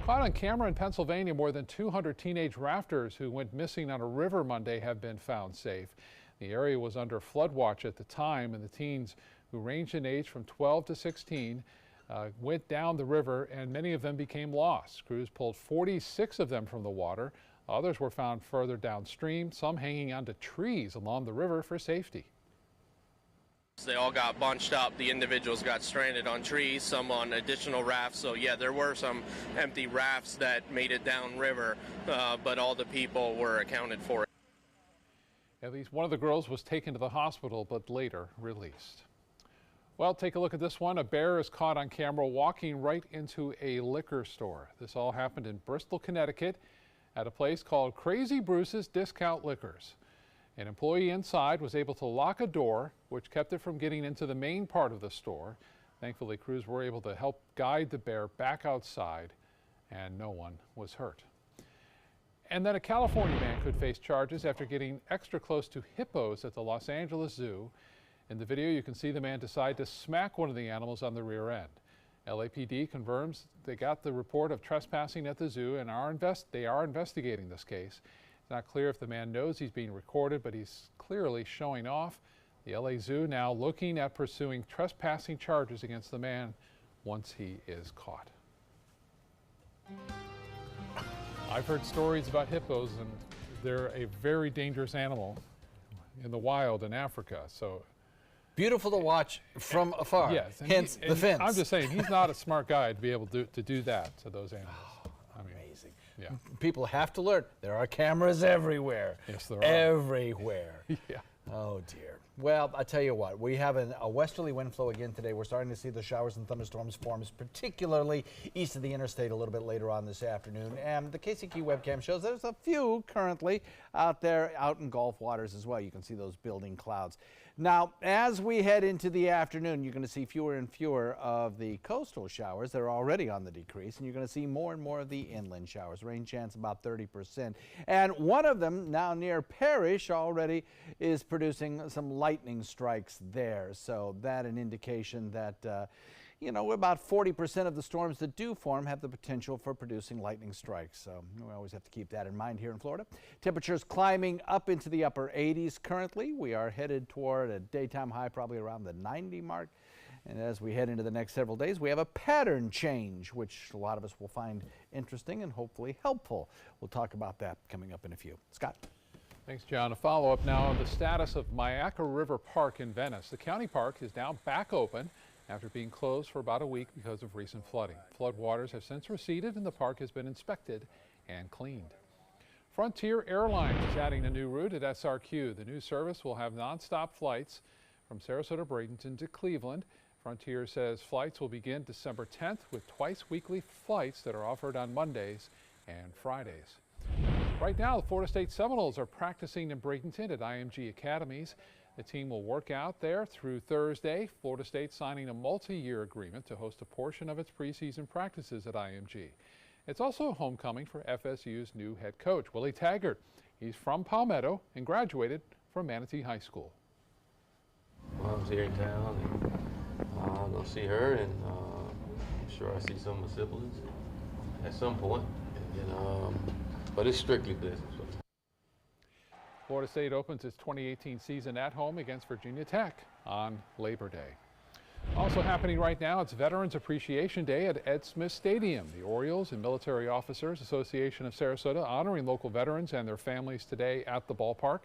Caught on camera in Pennsylvania, more than 200 teenage rafters who went missing on a river Monday have been found safe. The area was under flood watch at the time, and the teens, who ranged in age from 12 to 16, went down the river, and many of them became lost. Crews pulled 46 of them from the water. Others were found further downstream, some hanging onto trees along the river for safety. They all got bunched up. The individuals got stranded on trees, some on additional rafts. So yeah, there were some empty rafts that made it downriver, but all the people were accounted for. At least one of the girls was taken to the hospital, but later released. Well, take a look at this one. A bear is caught on camera walking right into a liquor store. This all happened in Bristol, Connecticut, at a place called Crazy Bruce's Discount Liquors. An employee inside was able to lock a door, which kept it from getting into the main part of the store. Thankfully, crews were able to help guide the bear back outside, and no one was hurt. And then a California man could face charges after getting extra close to hippos at the Los Angeles Zoo. In the video, you can see the man decide to smack one of the animals on the rear end. LAPD confirms they got the report of trespassing at the zoo and they are investigating this case. It's not clear if the man knows he's being recorded, but he's clearly showing off. The LA Zoo now looking at pursuing trespassing charges against the man once he is caught. I've heard stories about hippos, and they're a very dangerous animal in the wild in Africa. So beautiful to watch from afar. Yes, hence the fence. I'm just saying, he's not a smart guy to be able to do that to those animals. Amazing. Yeah. People have to learn. There are cameras everywhere. Yes, there are. Everywhere. Yeah. Oh, dear. Well, I tell you what, we have a westerly wind flow again today. We're starting to see the showers and thunderstorms form, particularly east of the interstate a little bit later on this afternoon. And the KCK webcam shows there's a few currently out there, out in Gulf waters as well. You can see those building clouds. Now, as we head into the afternoon, you're going to see fewer and fewer of the coastal showers. They're already on the decrease, and you're going to see more and more of the inland showers. Rain chance about 30%. And one of them, now near Parrish, already is producing some lightning strikes there. So that an indication that, you know, about 40% of the storms that do form have the potential for producing lightning strikes. So we always have to keep that in mind here in Florida. Temperatures climbing up into the upper 80s currently. We are headed toward a daytime high probably around the 90 mark. And as we head into the next several days, we have a pattern change, which a lot of us will find interesting and hopefully helpful. We'll talk about that coming up in a few. Scott. Thanks, John. A follow-up now on the status of Myakka River Park in Venice. The county park is now back open after being closed for about a week because of recent flooding. Flood waters have since receded and the park has been inspected and cleaned. Frontier Airlines is adding a new route at SRQ. The new service will have nonstop flights from Sarasota Bradenton to Cleveland. Frontier says flights will begin December 10th with twice weekly flights that are offered on Mondays and Fridays. Right now, the Florida State Seminoles are practicing in Bradenton at IMG Academies. The team will work out there through Thursday. Florida State signing a multi-year agreement to host a portion of its preseason practices at IMG. It's also a homecoming for FSU's new head coach, Willie Taggart. He's from Palmetto and graduated from Manatee High School. Mom's here in town, and I'm going to see her, and I'm sure I see some of my siblings at some point. But it's strictly business. Florida State opens its 2018 season at home against Virginia Tech on Labor Day. Also happening right now, it's Veterans Appreciation Day at Ed Smith Stadium. The Orioles and Military Officers Association of Sarasota honoring local veterans and their families today at the ballpark.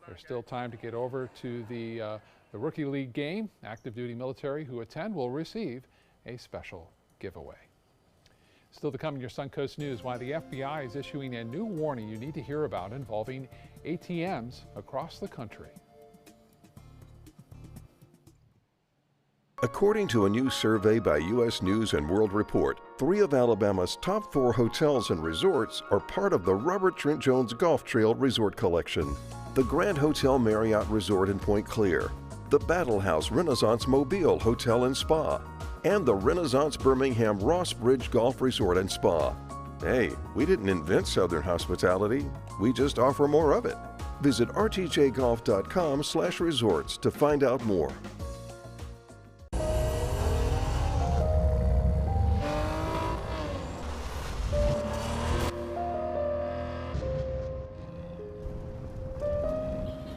There's still time to get over to the The Rookie League game, active duty military who attend will receive a special giveaway. Still to come in your Suncoast News, why the FBI is issuing a new warning you need to hear about involving ATMs across the country. According to a new survey by U.S. News and World Report, 3 of Alabama's top 4 hotels and resorts are part of the Robert Trent Jones Golf Trail Resort Collection. The Grand Hotel Marriott Resort in Point Clear, the Battle House Renaissance Mobile Hotel and Spa, and the Renaissance Birmingham Ross Bridge Golf Resort and Spa. Hey, we didn't invent Southern hospitality, we just offer more of it. Visit rtjgolf.com/resorts to find out more.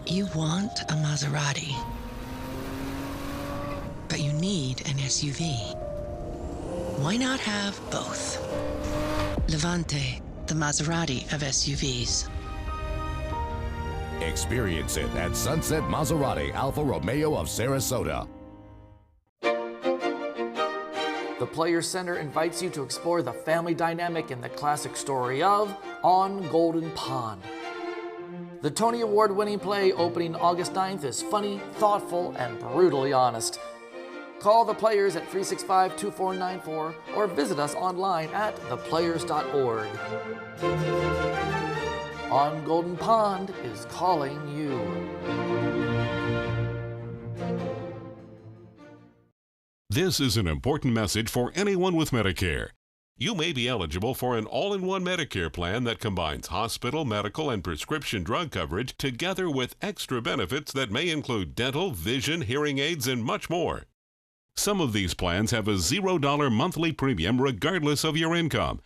You want a Maserati, but you need an SUV. Why not have both? Levante, the Maserati of SUVs. Experience it at Sunset Maserati Alfa Romeo of Sarasota. The Players Center invites you to explore the family dynamic in the classic story of On Golden Pond. The Tony Award-winning play opening August 9th is funny, thoughtful, and brutally honest. Call the Players at 365-2494 or visit us online at theplayers.org. On Golden Pond is calling you. This is an important message for anyone with Medicare. You may be eligible for an all-in-one Medicare plan that combines hospital, medical, and prescription drug coverage together with extra benefits that may include dental, vision, hearing aids, and much more. Some of these plans have a $0 monthly premium regardless of your income.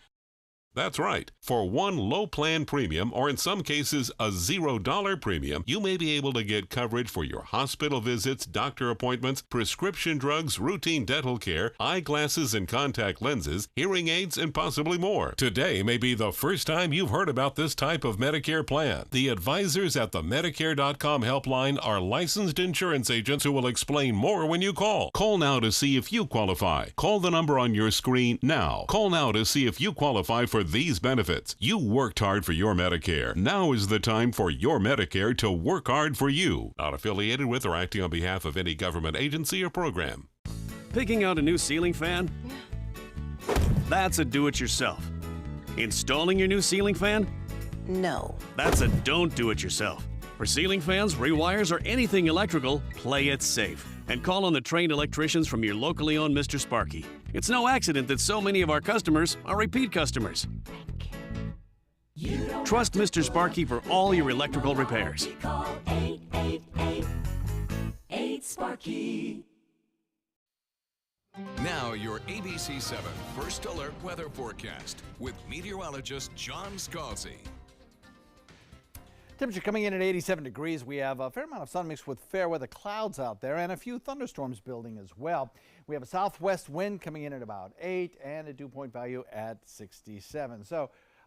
That's right. For one low plan premium, or in some cases a $0 premium, you may be able to get coverage for your hospital visits, doctor appointments, prescription drugs, routine dental care, eyeglasses and contact lenses, hearing aids, and possibly more. Today may be the first time you've heard about this type of Medicare plan. The advisors at the Medicare.com helpline are licensed insurance agents who will explain more when you call. Call now to see if you qualify. Call the number on your screen now. Call now to see if you qualify for these benefits. You worked hard for your Medicare. Now is the time for your Medicare to work hard for you. Not affiliated with or acting on behalf of any government agency or program. Picking out a new ceiling fan? That's a do-it-yourself. Installing your new ceiling fan? No. That's a don't do-it-yourself. For ceiling fans, rewires, or anything electrical, play it safe. And call on the trained electricians from your locally owned Mr. Sparky. It's no accident that so many of our customers are repeat customers. Trust Mr. Sparky for all your electrical repairs. Call 888-8-SPARKY. Now your ABC 7 First Alert weather forecast with meteorologist John Scalzi. Temperature coming in at 87 degrees. We have a fair amount of sun mixed with fair weather clouds out there and a few thunderstorms building as well. We have a southwest wind coming in at about 8 and a dew point value at 67.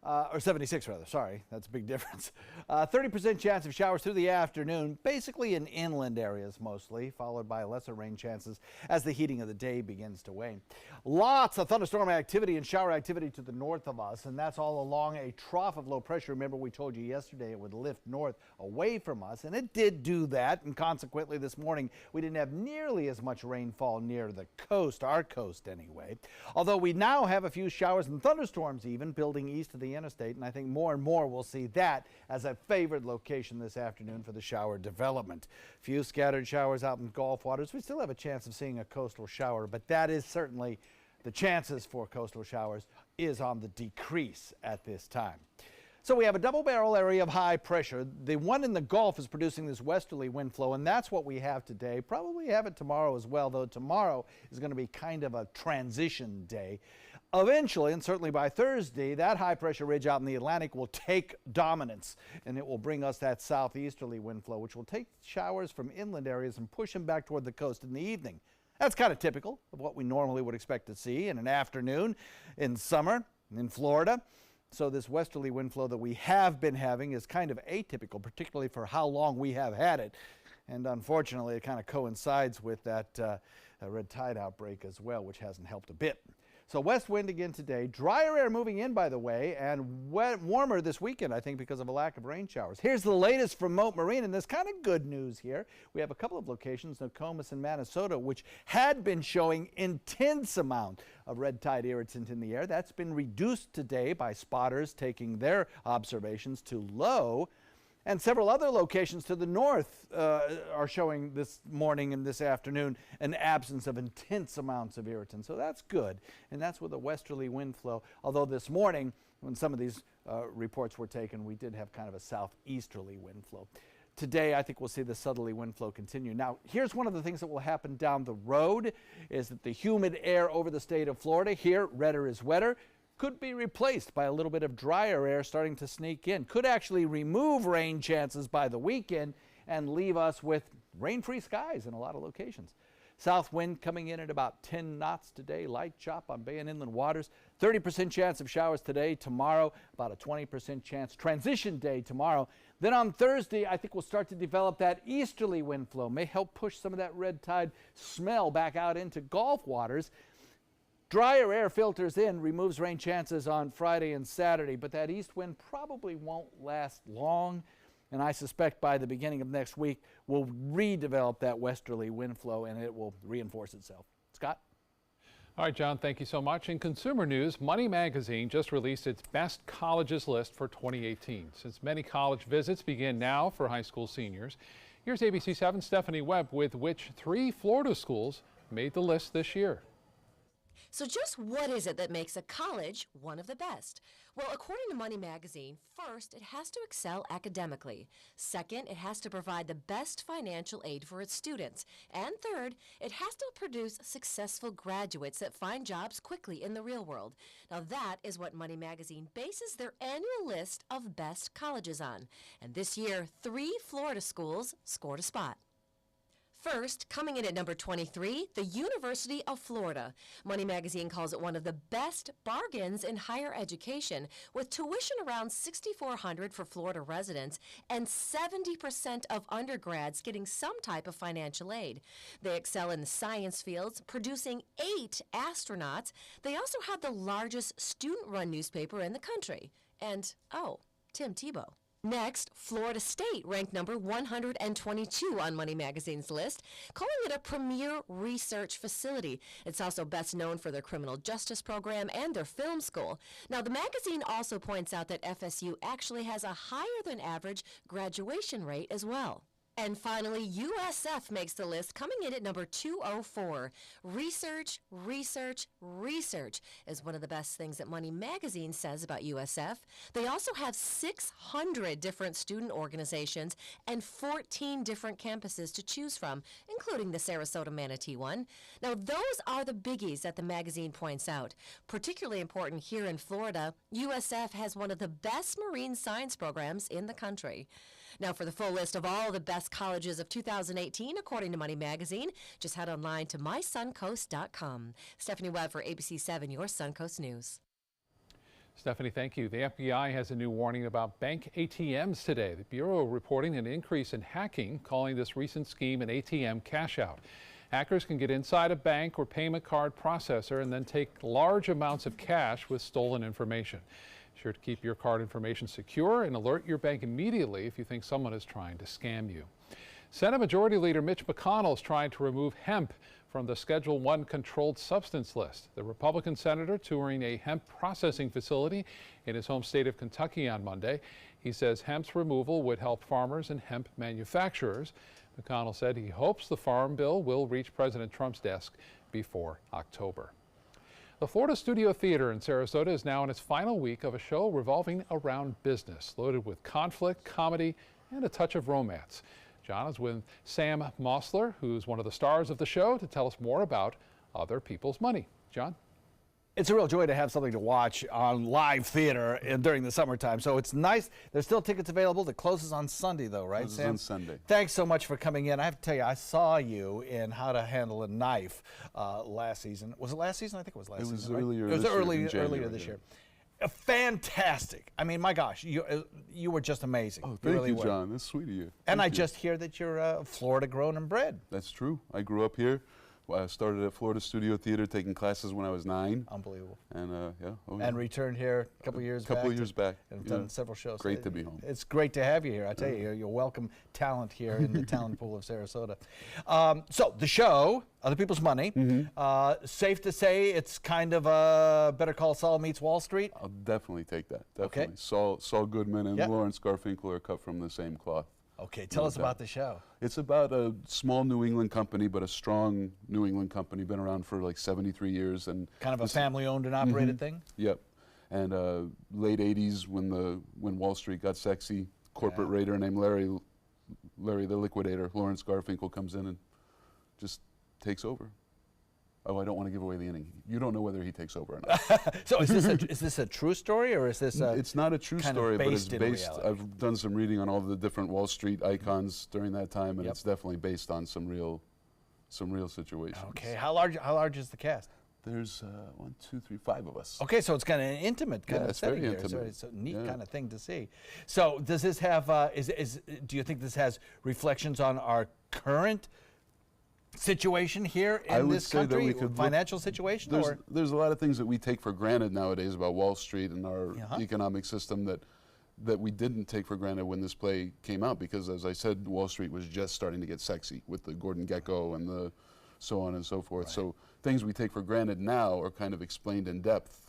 Or 76 rather, sorry, that's a big difference. 30% chance of showers through the afternoon, basically in inland areas mostly, followed by lesser rain chances as the heating of the day begins to wane. Lots of thunderstorm activity and shower activity to the north of us, and that's all along a trough of low pressure. Remember, we told you yesterday it would lift north away from us, and it did do that, and consequently this morning we didn't have nearly as much rainfall near the coast, our coast anyway. Although we now have a few showers and thunderstorms even building east of the interstate, and I think more and more we'll see that as a favored location this afternoon for the shower development. Few scattered showers out in Gulf waters. We still have a chance of seeing a coastal shower, but that is certainly the chances for coastal showers is on the decrease at this time. So we have a double barrel area of high pressure. The one in the Gulf is producing this westerly wind flow, and that's what we have today. Probably have it tomorrow as well, though tomorrow is going to be kind of a transition day. Eventually, and certainly by Thursday, that high-pressure ridge out in the Atlantic will take dominance, and it will bring us that southeasterly wind flow, which will take showers from inland areas and push them back toward the coast in the evening. That's kind of typical of what we normally would expect to see in an afternoon in summer in Florida. So this westerly wind flow that we have been having is kind of atypical, particularly for how long we have had it. And unfortunately, it kind of coincides with that red tide outbreak as well, which hasn't helped a bit. So west wind again today, drier air moving in, by the way, and warmer this weekend, I think, because of a lack of rain showers. Here's the latest from Mote Marine, and there's kind of good news here. We have a couple of locations, Nokomis and Manasota, which had been showing intense amount of red tide irritant in the air. That's been reduced today by spotters taking their observations to low. And several other locations to the north are showing this morning and this afternoon an absence of intense amounts of irritant. So that's good. And that's with a westerly wind flow. Although this morning, when some of these reports were taken, we did have kind of a southeasterly wind flow. Today, I think we'll see the southerly wind flow continue. Now, here's one of the things that will happen down the road is that the humid air over the state of Florida, here, redder is wetter, could be replaced by a little bit of drier air starting to sneak in. Could actually remove rain chances by the weekend and leave us with rain-free skies in a lot of locations. South wind coming in at about 10 knots today, light chop on bay and inland waters. 30% chance of showers today, tomorrow about a 20% chance. Transition day tomorrow. Then on Thursday, I think we'll start to develop that easterly wind flow. May help push some of that red tide smell back out into Gulf waters. Drier air filters in, removes rain chances on Friday and Saturday, but that east wind probably won't last long, and I suspect by the beginning of next week we'll redevelop that westerly wind flow and it will reinforce itself. Scott? All right, John, thank you so much. In consumer news, Money Magazine just released its best colleges list for 2018. Since many college visits begin now for high school seniors, here's ABC 7's Stephanie Webb with which 3 Florida schools made the list this year. So just what is it that makes a college one of the best? Well, according to Money Magazine, first, it has to excel academically. Second, it has to provide the best financial aid for its students. And third, it has to produce successful graduates that find jobs quickly in the real world. Now that is what Money Magazine bases their annual list of best colleges on. And this year, 3 Florida schools scored a spot. First, coming in at number 23, the University of Florida. Money Magazine calls it one of the best bargains in higher education, with tuition around $6,400 for Florida residents and 70% of undergrads getting some type of financial aid. They excel in the science fields, producing 8 astronauts. They also have the largest student-run newspaper in the country. And, oh, Tim Tebow. Next, Florida State ranked number 122 on Money Magazine's list, calling it a premier research facility. It's also best known for their criminal justice program and their film school. Now, the magazine also points out that FSU actually has a higher than average graduation rate as well. And finally, USF makes the list, coming in at number 204. Research, research, research is one of the best things that Money Magazine says about USF. They also have 600 different student organizations and 14 different campuses to choose from, including the Sarasota Manatee one. Now, those are the biggies that the magazine points out. Particularly important here in Florida, USF has one of the best marine science programs in the country. Now, for the full list of all the best colleges of 2018, according to Money Magazine, just head online to mysuncoast.com. Stephanie Webb for ABC 7, your Suncoast News. Stephanie, thank you. The FBI has a new warning about bank ATMs today. The Bureau reporting an increase in hacking, calling this recent scheme an ATM cash out. Hackers can get inside a bank or payment card processor and then take large amounts of cash with stolen information. Sure to keep your card information secure and alert your bank immediately if you think someone is trying to scam you. Senate Majority Leader Mitch McConnell is trying to remove hemp from the Schedule I controlled substance list. The Republican senator touring a hemp processing facility in his home state of Kentucky on Monday. He says hemp's removal would help farmers and hemp manufacturers. McConnell said he hopes the farm bill will reach President Trump's desk before October. The Florida Studio Theater in Sarasota is now in its final week of a show revolving around business, loaded with conflict, comedy, and a touch of romance. John is with Sam Mossler, who's one of the stars of the show, to tell us more about Other People's Money. John? It's a real joy to have something to watch on live theater during the summertime. So it's nice. There's still tickets available. The closes on Sunday, though, right, Sam? On Sunday. Thanks so much for coming in. I have to tell you, I saw you in How to Handle a Knife last season. Was it last season? I think it was last season. Earlier It was this year, earlier this year. Fantastic. I mean, my gosh, you were just amazing. Oh, thank really you, were. John. That's sweet of you. And I Thank you. just hear that you're Florida grown and bred. That's true. I grew up here. I started at Florida Studio Theater taking classes when I was 9. Unbelievable. And yeah. And returned here a couple years back. Years back. And done several shows. Great to be home. It's great to have you here. I tell you, you're welcome talent here in the talent pool of Sarasota. So the show, Other People's Money, safe to say it's kind of a Better Call Saul meets Wall Street? I'll definitely take that. Definitely. Okay. Saul Goodman and Lawrence Garfinkel are cut from the same cloth. Okay, tell us about the show. It's about a small New England company, but a strong New England company, been around for like 73 years. And kind of a family-owned and operated thing? Yep. And late 80s, when Wall Street got sexy, corporate raider named Larry the Liquidator, Lawrence Garfinkel, comes in and just takes over. Oh, I don't want to give away the ending. You don't know whether he takes over or not. So is this a true story, or is this It's not a true story, but it's based. Reality? I've done some reading on all the different Wall Street icons during that time, and it's definitely based on some real situations. Okay, how large is the cast? There's 1, 2, 3, 5 of us. Okay, so it's kind of an intimate kind of setting here. So it's a neat kind of thing to see. So does this have? Do you think this has reflections on our current situation here in this country, financial situation? There's a lot of things that we take for granted nowadays about Wall Street and our economic system that we didn't take for granted when this play came out, because, as I said, Wall Street was just starting to get sexy with the Gordon Gekko and the so on and so forth. Right. So things we take for granted now are kind of explained in depth.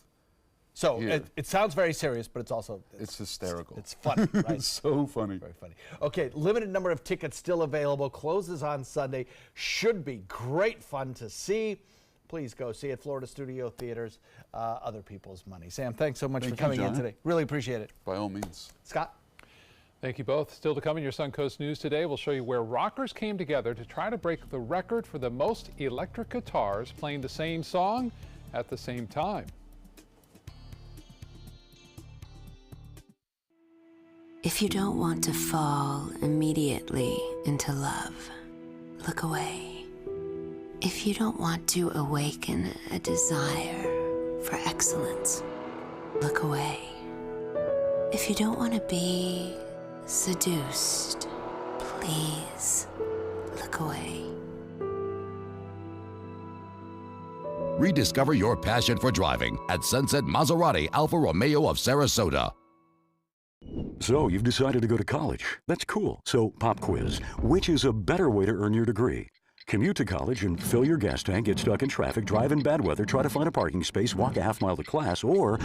So it sounds very serious, but it's hysterical. It's funny, right? It's so funny. Very funny. Okay, limited number of tickets still available. Closes on Sunday. Should be great fun to see. Please go see it. Florida Studio Theaters, Other People's Money. Sam, thanks so much for coming in today. Really appreciate it. By all means. Scott? Thank you both. Still to come in your Suncoast News today, we'll show you where rockers came together to try to break the record for the most electric guitars playing the same song at the same time. If you don't want to fall immediately into love, look away. If you don't want to awaken a desire for excellence, look away. If you don't want to be seduced, please look away. Rediscover your passion for driving at Sunset Maserati Alfa Romeo of Sarasota. So you've decided to go to college. That's cool. So pop quiz. Which is a better way to earn your degree? Commute to college and fill your gas tank, get stuck in traffic, drive in bad weather, try to find a parking space, walk a half-mile to class, or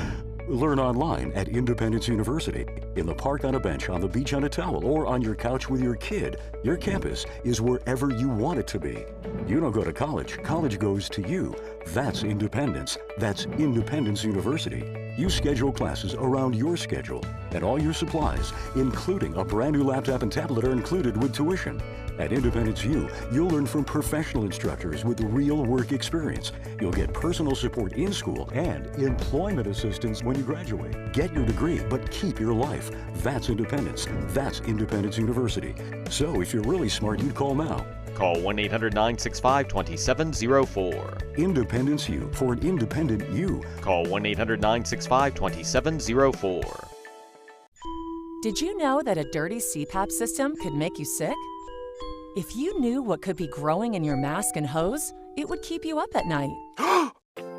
learn online at Independence University. In the park on a bench, on the beach on a towel, or on your couch with your kid. Your campus is wherever you want it to be. You don't go to college. College goes to you. That's independence. That's Independence University. You schedule classes around your schedule, and all your supplies, including a brand new laptop and tablet, are included with tuition. At Independence U, you'll learn from professional instructors with real work experience. You'll get personal support in school and employment assistance when you graduate. Get your degree, but keep your life. That's independence. That's Independence University. So if you're really smart, you'd call now. Call 1-800-965-2704. Independence U, for an independent you. Call 1-800-965-2704. Did you know that a dirty CPAP system could make you sick? If you knew what could be growing in your mask and hose, it would keep you up at night.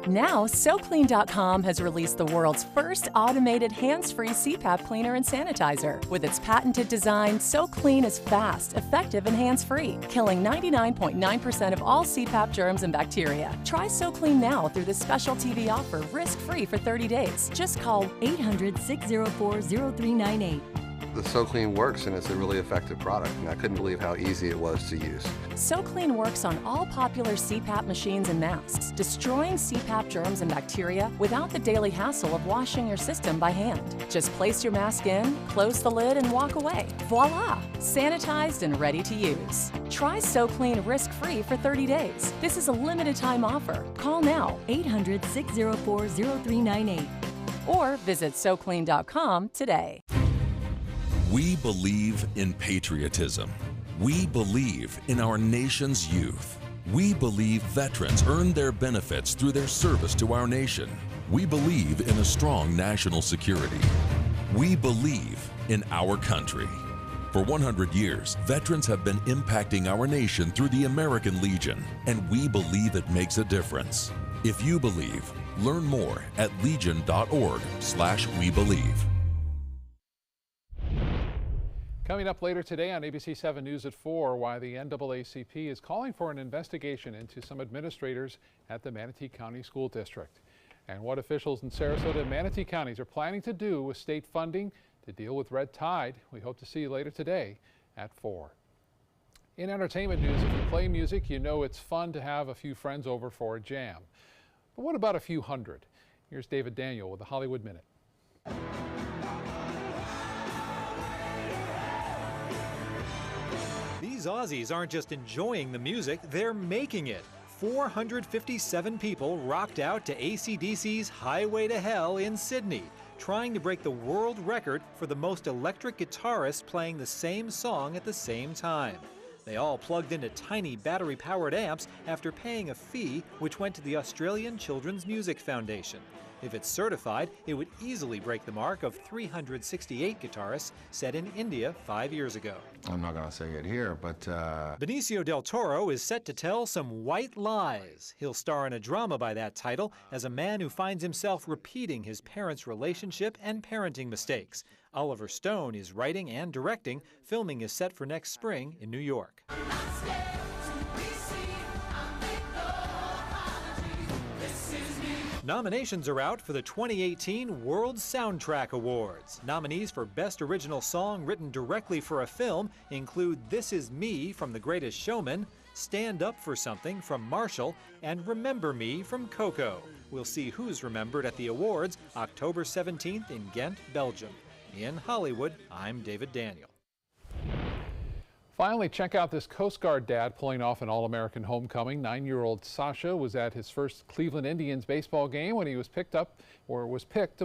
Now, SoClean.com has released the world's first automated hands-free CPAP cleaner and sanitizer. With its patented design, SoClean is fast, effective, and hands-free, killing 99.9% of all CPAP germs and bacteria. Try SoClean now through this special TV offer, risk-free for 30 days. Just call 800-604-0398. The SoClean works, and it's a really effective product, and I couldn't believe how easy it was to use. SoClean works on all popular CPAP machines and masks, destroying CPAP germs and bacteria without the daily hassle of washing your system by hand. Just place your mask in, close the lid, and walk away. Voila! Sanitized and ready to use. Try SoClean risk-free for 30 days. This is a limited-time offer. Call now, 800-604-0398. Or visit SoClean.com today. We believe in patriotism. We believe in our nation's youth. We believe veterans earn their benefits through their service to our nation. We believe in a strong national security. We believe in our country. For 100 years, veterans have been impacting our nation through the American Legion, and we believe it makes a difference. If you believe, learn more at legion.org/webelieve. Coming up later today on ABC 7 News at 4, why the NAACP is calling for an investigation into some administrators at the Manatee County School District, and what officials in Sarasota and Manatee counties are planning to do with state funding to deal with red tide. We hope to see you later today at 4. In entertainment news, if you play music, you know it's fun to have a few friends over for a jam. But what about a few hundred? Here's David Daniel with the Hollywood Minute. These Aussies aren't just enjoying the music, they're making it. 457 people rocked out to AC/DC's Highway to Hell in Sydney, trying to break the world record for the most electric guitarists playing the same song at the same time. They all plugged into tiny battery-powered amps after paying a fee which went to the Australian Children's Music Foundation. If it's certified, it would easily break the mark of 368 guitarists set in India 5 years ago. I'm not going to say it here, but... Benicio del Toro is set to tell some white lies. He'll star in a drama by that title as a man who finds himself repeating his parents' relationship and parenting mistakes. Oliver Stone is writing and directing. Filming is set for next spring in New York. Nominations are out for the 2018 World Soundtrack Awards. Nominees for Best Original Song written directly for a film include This Is Me from The Greatest Showman, Stand Up for Something from Marshall, and Remember Me from Coco. We'll see who's remembered at the awards October 17th in Ghent, Belgium. In Hollywood, I'm David Daniel. Finally, check out this Coast Guard dad pulling off an All-American homecoming. 9-year-old Sasha was at his first Cleveland Indians baseball game when he was picked to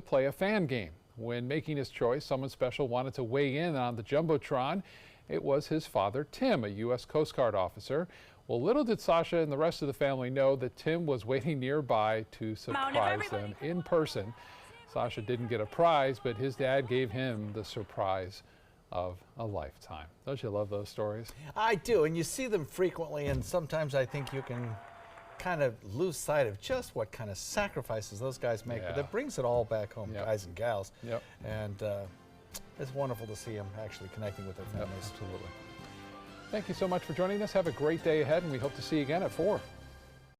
play a fan game. When making his choice, someone special wanted to weigh in on the Jumbotron. It was his father, Tim, a U.S. Coast Guard officer. Well, little did Sasha and the rest of the family know that Tim was waiting nearby to surprise them in person. Sasha didn't get a prize, but his dad gave him the surprise of a lifetime. Don't you love those stories? I do, and you see them frequently, and sometimes I think you can kind of lose sight of just what kind of sacrifices those guys make, but it brings it all back home, guys and gals. And it's wonderful to see them actually connecting with their families. Absolutely. Thank you so much for joining us. Have a great day ahead, and we hope to see you again at 4.